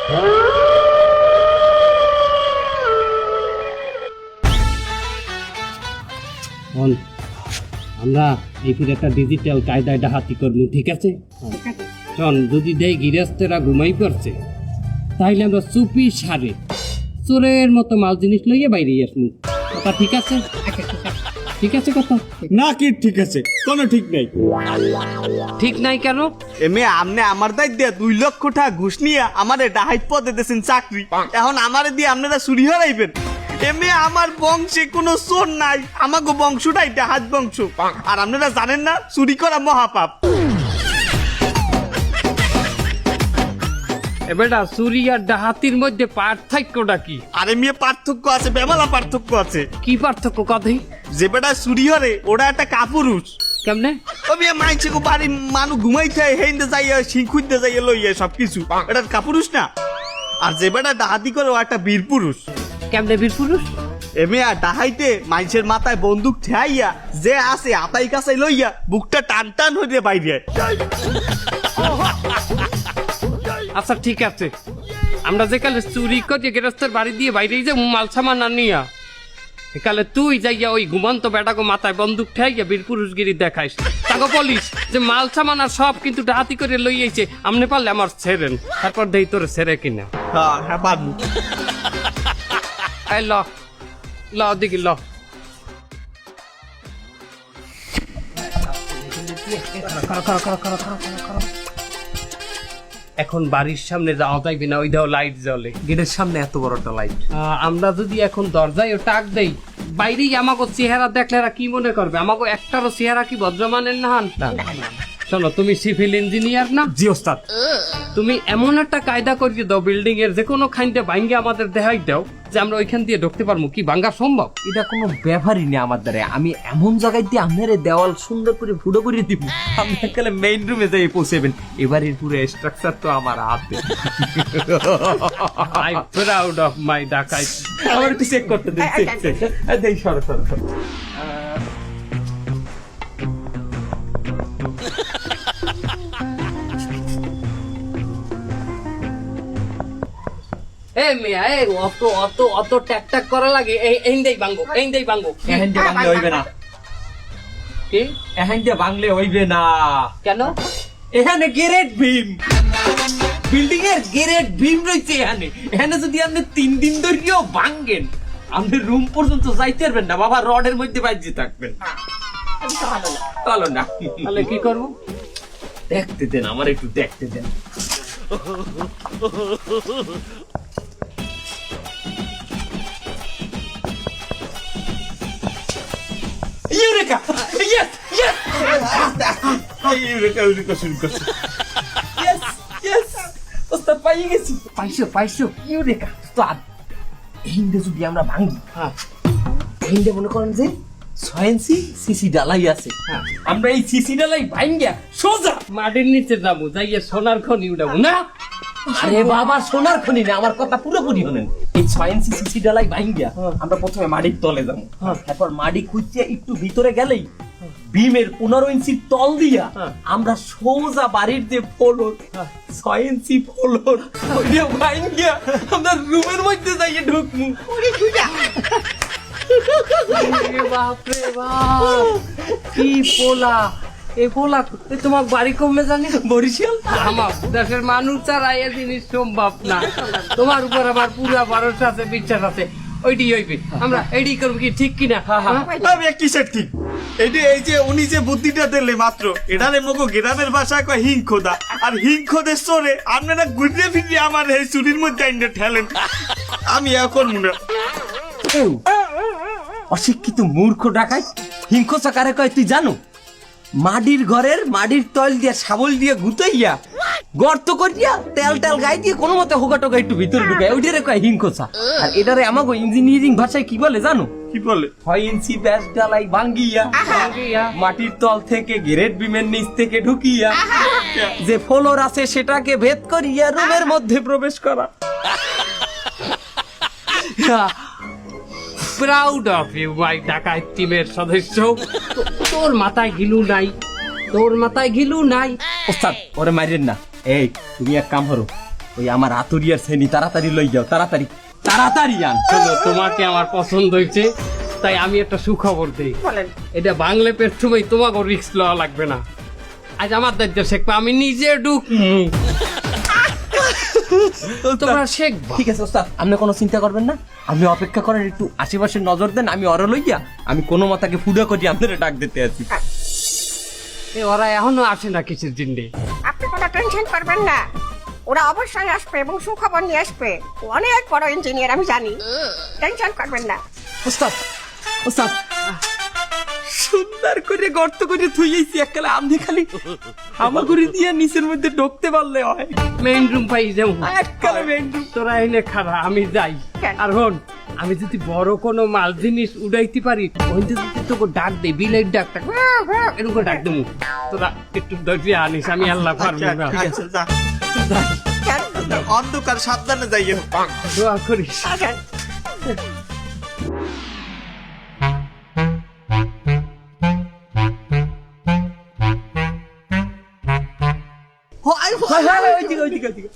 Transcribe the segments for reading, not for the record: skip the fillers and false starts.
আমরা এই ফিরে একটা ডিজিটাল কায়দায় ডাহাতি করবো, ঠিক আছে? শোন, যদি দেই গৃহস্থেরা ঘুমাই পড়ছে, তাইলে আমরা চুপি সারে চোরের মতো মাল জিনিস লইয়া বাইরে আসবো। কথা ঠিক আছে? ঠিক আছে কথা? না কি ঠিক আছে? কোনো ঠিক নাই। ঠিক নাই কেন? এমে আমনে আমার দাই দিয়ে 2 লক্ষ টাকা ঘুষ নিয়ে আমারে ডাহাইত পদে দিয়েছেন চাকরি, এখন আমারে দিয়ে আপনারা চুরি হরাইবেন? এমে আমার বংশে কোনো চোর নাই, আমাগো বংশটাই ডাহাত বংশ। আর আপনারা জানেন না চুরি করা মহাপাপ। এবারটা চুরি আর ডাহাতির মধ্যে পার্থক্যটা কি? আরে মেয়ে পার্থক্য আছে, বেমালা পার্থক্য আছে। কি পার্থক্য কথাই? যে বেটা চুরি হরে ওরা একটা কাপুরুষ। কেমনে? ও মেয়ে মাইছে গো বাড়ি মানুষ ঘুমাইতে হেইন্দে যাইয়া শিংখুইতে যাইয়া লইয়া সবকিছু, এটা কাপুরুষ না। আর যে বেটা ডাহাতি করে ও একটা বীর পুরুষ। কেমনে বীর পুরুষ? এমে আর ডাহাইতে মাইছের মাথায় বন্দুক ঠেয়াইয়া যে আছে আতাই কাছে লইয়া বুকটা টান টান হইয়া বাইরে। আচ্ছা ঠিক আছে, আমরা যে কালে চুরি করে গৃহস্থের বাড়ি দিয়ে বাইরে যে মাল সামান আনিয়া, একালে তুই যাইয়া ওই ঘুমন্ত বেটাকে মাথায় বন্দুক ঠেয়াইয়া বীর পুরুষগিরি দেখাইস, তাকে বলিস যে মাল সামান আর সব কিন্তু ডাহাতি করে লইয়াছে, আমনে পারলে আমার ছেড়েন, তারপর দেই তোর ছেড়ে কিনা। হ্যাঁ পারবো। এই ল ল দেখি ল। এখন বাড়ির সামনে যাওয়া যাইবে না, ওই দাও লাইট জ্বলে গেটের সামনে এত বড় একটা লাইট। আমরা যদি এখন দরজায় ও টাক দেই, বাইরেই আমাকে চেহারা দেখলে এরা কি মনে করবে? আমাকে একটারও চেহারা কি ভদ্রমানের না হান? শোনো, তুমি সিভিল ইঞ্জিনিয়ার না? জি ওস্তাদ। তুমি এমন একটা কায়দা করিয়ে দাও বিল্ডিং এর যে কোনো খাইতে ভাঙ্গে আমাদের দেখাই দাও যে আমরা ওইখান দিয়ে ঢুকতে পারবো। কি ভাঙ্গা সম্ভব? এটা কোনো ব্যাপারই নেই আমার দ্বারা। আমি এমন জায়গায় দিয়ে আপনার দেওয়াল সুন্দর করে ফুটো করে দিব, আপনি একালে মেইন রুমে যাই পৌঁছেবেন। এবারের পুরো স্ট্রাকচার তো আমার হাতে। আই প্রাউড অফ মাই ডাকাইত। আমার একটু চেক করতে দিন। দেই সরো সরো সরো। এ মিয়া, এ অত অত অত ট্যাক ট্যাক করা লাগে? এই দেই ভাঙ্গো, এই দেই ভাঙ্গো। এখান দিয়ে বাংলে হইবে না। কি? এখান দিয়ে বাংলে হইবে না। কেন? এখানে গ্রেট ভীম, বিল্ডিং এর গ্রেট ভীম রয়েছে এখানে। এখানে যদি আপনি 3 দিন ধরেও ভাঙ্গেন, আপনি রুম পর্যন্ত যাইতে পারবেন না বাবা, রডের মধ্যে বাজিয়ে থাকবেন। চলো না, তাহলে কি করবো? দেখতে দেন, আমার একটু দেখতে দেন। ইউরেকা! Yes yes! ইউরেকা শুরু করছে। Yes yes! ওস্তাদ পাইয়ে গেছি। পাইছো পাইছো ইউরেকা ওস্তাদ। এইটা যদি আমরা ভাঙি, এইটা মনে করেন যে 6 ইঞ্চি সিসি ডালাই আছে। আমরা এই সিসি ডালাই ভাঙিয়া সোজা মাটির নিচে যাবো, যাইয়া সোনার খনি উঠাবো না? আরে বাবা, সোনার খনি না, আমার কথা পুরোপুরি শুনেন। এই 6 ইঞ্চি সিসি ডালাই ভাঙিয়া আমরা প্রথমে মাটির তলে যাবো, তারপর মাটি খুঁজছে একটু ভিতরে গেলেই বিমের 15 ইঞ্চি তল দিয়া আমরা সোজা বাড়ির যে ফ্লোর 6 ইঞ্চি ফ্লোর ওইটা ভাঙিয়া আমরা রুমের মধ্যে যাইয়ে ঢুকমু। বাপরে বাপ, কি পোলা! এ পোলা তোমার বাড়ি কমে জানি? বরিশাল। আমার দেশের মানুষ ছাড়া এ জিনিস সম্ভব না। তোমার উপর আমার পুরা ভরসা আছে, বিশ্বাস আছে। ওইটি হইবে, আমরা এইটি করবো। কি ঠিক কিনা? আমি কিসের ঠিক? এই যে উনি যে বুদ্ধিটা দিলে মাত্র, এটারে মগো গ্রামের ভাষায় কয় হিংখোদা। আর হিংখোদের সরে আপনারা ঘুরে ফিরে আমার এই চুরির মধ্যে আইনে ঠেলেন। আমি এখন মনে অশিক্ষিত মূর্খ ডাকাই হিংসা কারে কয় তুই জানো? মাটির ঘরের মাটির তল দিয়ে শাবল দিয়ে গুতাইয়া গর্ত করিয়া তেল তেল গাই দিয়ে কোনো মতে হোগা টোকা একটু ভিতরে ঢুকায়, ওইটারে কয় হিংসা। আর এটারে আমাকে ইঞ্জিনিয়ারিং ভাষায় কি বলে জানো? কি বলে? 6 ইঞ্চি ব্যাস ডালাই ভাঙ্গিয়া মাটির তল থেকে গ্রেট বিমের নিচ থেকে ঢুকিয়া যে ফ্লোর আছে সেটাকে ভেদ করিয়া রুমের মধ্যে প্রবেশ করা। প্রাউড অফ ইউ মাই ডাকাইত টিমের সদস্য। তোর মাথায় গিলু নাই, তোর মাথায় গিলু নাই। ওস্তাদ ওরে মারিয়েন না। এই তুমি এক কাম করো, ওই আমার আতুরিয়ার শ্রেণী তাড়াতাড়ি লই যাও, তাড়াতাড়ি তাড়াতাড়ি আন। শোনো, তোমাকে আমার পছন্দ হয়েছে, তাই আমি একটা সুখবর দিই। বলেন। এটা বাংলা পেট সময় তোমাকে রিস্ক লওয়া লাগবে না। আজ আমার দায়িত্ব শেখবা, আমি নিজে ঢুকমু, তোমরা শেখবা। ঠিক আছে ওস্তাদ, আপনি কোনো চিন্তা করবেন না, আপনি অপেক্ষা করেন, একটু আশেপাশে নজর দেন, আমি অর লইয়া আমি কোনো মাতাকে ফুডা করি আপনারা ডাক দিতে আছি। ওরা এখনো আসে না কিছুর দিনে। আপনি কোনো টেনশন করবেন না, ওরা অবশ্যই আসবে এবং সুখবর নিয়ে আসবে। ও অনেক বড় ইঞ্জিনিয়ার, আমি জানি, টেনশন করবেন না। ওস্তাদ ওস্তাদ সুন্দর করে গর্ত করে থুইয়েছি এককালে, আমি খালি হামাগুড়ি দিয়ে নিচের মধ্যে ঢুকতে পারলে হয়। মেইন রুম পাই যাও, এককালে main room। তোরা এনে খারা, আমি যাই। কেন? আর হন, আমি যদি বড় কোনো মাল জিনিস উড়াইতে পারি, ওই যদি তোকে ডাক দে, বিলের ডাকটা এরকম করে ডাক দেবো, তোরা একটু ধৈর্য আনিস, আমি আল্লাহ পারবো না। আচ্ছা, যা। কেন? অন্ধকার সাবধানে যাইও। দোয়া করিস। আসেন। ওইদিকে ওইদিকে ওইদিকে।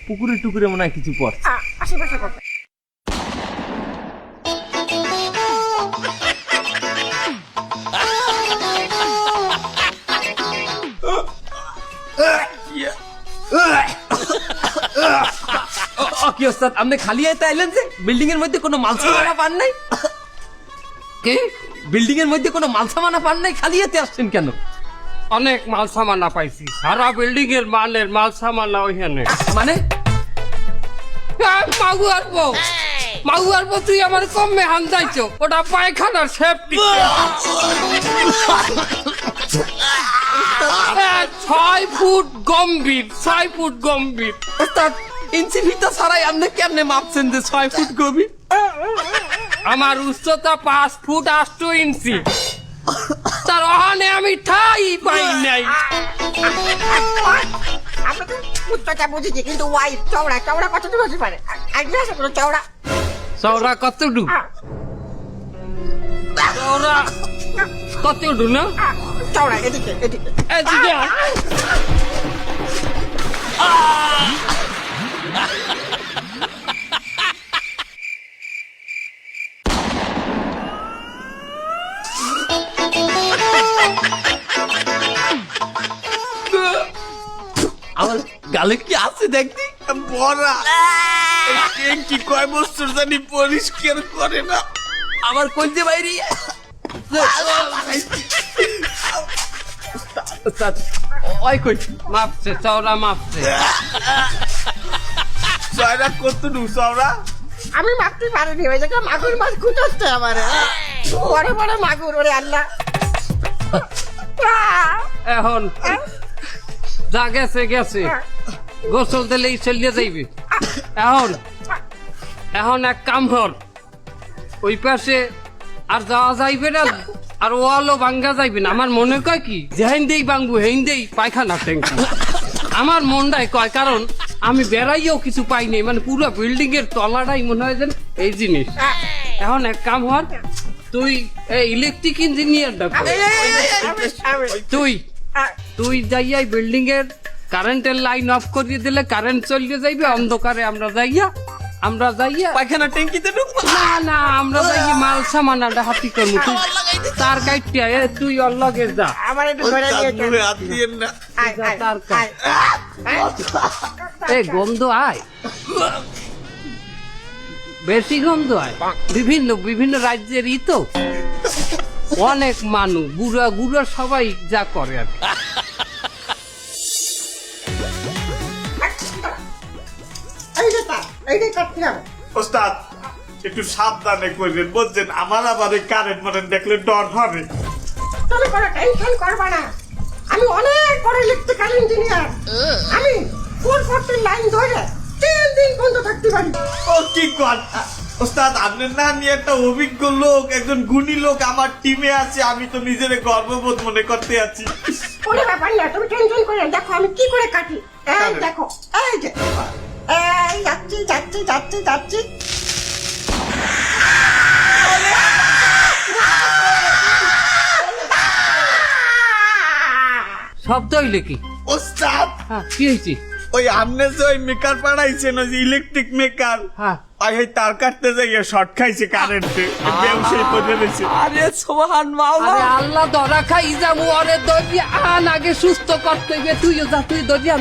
পুকুরে টুকুরে মনে হয় কিছু পর। আশেপাশে করবে। কি ওস্তাদ, আপনি খালি আইতে আইলেন যে? বিল্ডিং এর মধ্যে কোনো মাল সামানা পান নাই? কি? বিল্ডিং এর মধ্যে কোনো মাল সামানা পান নাই, খালি আইতে আসছেন কেন? অনেক মাল সামানা পাইছি, সারা বিল্ডিং এর মাল সামানা ওইখানে। মানে মাগু আসবো, মাগু আসবো, তুই আমার কমে হান যাইছো, ওটা পায়খানার সেফটি। 6 ফুট গম্ভীর, 6 ফুট গম্ভীর। ওস্তাদ ইঞ্চি ফিতা ছাড়াই আপনি কেমনে মাপছেন যে 6 ফুট গভীর? আমার উচ্চতা 5 ফুট 8 ইঞ্চি, তার ওখানে আমি ঠাই পাই নাই। আমরা তো উচ্চতা বুঝেছি, কিন্তু ওয়াই চওড়া চওড়া কতটুকু হতে পারে? আইডিয়া আছে কোনো চওড়া? চওড়া কতটুকু? চওড়া কতটুকু না? চওড়া এদিকে এদিকে। এদিকে আয়। আমার গালে কি আছে দেখতি? বড়া কি কয় বছর জানি পরিষ্কার করে না। আমার কলজে বাইরে। ওস্তাদ ওই কই মাপছে, চওড়া মাপছে। ছয়টা কতটুকু চওড়া? আমি মাপতে পারিনি, ওই জায়গায় মাগুর মাছ খুঁজছে আমার, বড় বড় মাগুর, ওরে আল্লাহ। এখন যা গেছে গেছে, গোসল দিলেই চলিয়ে যাইবে। এখন এক কাম কর, ওই পাশে আর যাওয়া যাইবে না, আর ওয়ালও ভাঙ্গা যাইবে না। আমার মনে কয় কি, যেহেন দেই ভাঙবো হেন দেই পায়খানা ট্যাঙ্কি, আমার মনটাই কয়, কারণ আমি বেড়াইও কিছু পাই নাই, মানে পুরো বিল্ডিং এর তলাটাই মনে হয় যেন এই জিনিস। এখন এক কাম হর, তুই ইলেকট্রিক ইঞ্জিনিয়ার ডাক, তুই যাইয়া বিল্ডিং এর কারেন্টের লাইন অফ করিয়ে দিলে কারেন্ট চলিয়ে যাইবে, অন্ধকারে আমরা যাইয়া পায়খানা ট্যাঙ্কিতে ঢুকবো। না আমরা যাইয়া মাল সামানাটা হাতি করবো, তুই তার কাইটিয়া তুই ওর লগে যা। আমার একটু ধরে নিয়ে চল। মুখে হাত দিয়েন না। আয়, আয়, তার কাজ। আয়। গন্ধ আয়, বেশি গন্ধ আয়। বিভিন্ন বিভিন্ন রাজ্যের তো অনেক মানুষ, বুড়া বুড়া সবাই যা করে আর কি। এই যে তার, এই যে কাটছিলাম। ওস্তাদ একটু সাবধানে করবেন, বলছেন আমার আবার কারেন্ট মারেন্ট দেখলে ডর হবে। তুমি কোনো টেনশন করবা না, আমি অনেক বড় ইলেকট্রিক্যাল ইঞ্জিনিয়ার। আমি 440 লাইন ধরে 3 দিন বন্ধ থাকতে পারি। ও কি কর ওস্তাদ, আপনার না আমি একটা অভিজ্ঞ লোক, একজন গুণী লোক আমার টিমে আছে, আমি তো নিজের গর্ববোধ মনে করতে আছি। কোনো ব্যাপার না, তুমি টেনশন করে না। দেখো আমি কি করে কাটি, এই দেখো, এই যে যাচ্ছি যাচ্ছি যাচ্ছি শব্দ হইলে কি? ওস্তাদ হ্যাঁ, কি হয়েছে? ওই আপনি যে ওই মেকার পাঠাইছেন ওই যে ইলেকট্রিক মেকার হ্যাঁ। ওই তার কাটতে যাইয়া শর্ট খাইছে কারেন্টে ব্যবসায়ী পড়ে রয়েছে। আরে সোহান মাওলা আরে আল্লাহ ধরা খাই যাবো, অরে দরজি আন আগে সুস্থ করতে গিয়ে তুইও যা, তুই দরজি আন।